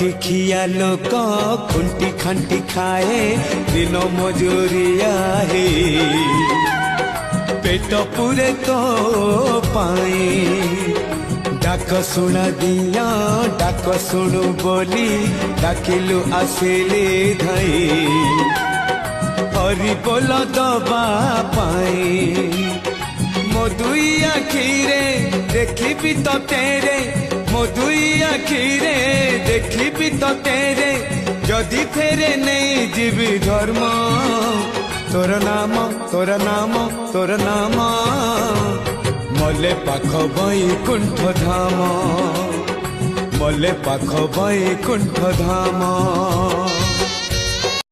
खटिखिया लोक खुंटी खांटी खाए दिन मजूरिया हे पेट पूरे तो पाए डाक शुणा दिया डाक शुणु बोली डाकिलु आसिले धाई हरि बोल दबा पाए मो दुई आखिरे देखी तो तेरे मो दुई आखिरे देखी तो तेरे जदि फेरे नहीं जीवी धर्म तोर नाम तोर नाम तोर नाम मले पाख बैकुंठ धाम मले पाख बैकुंठ धाम।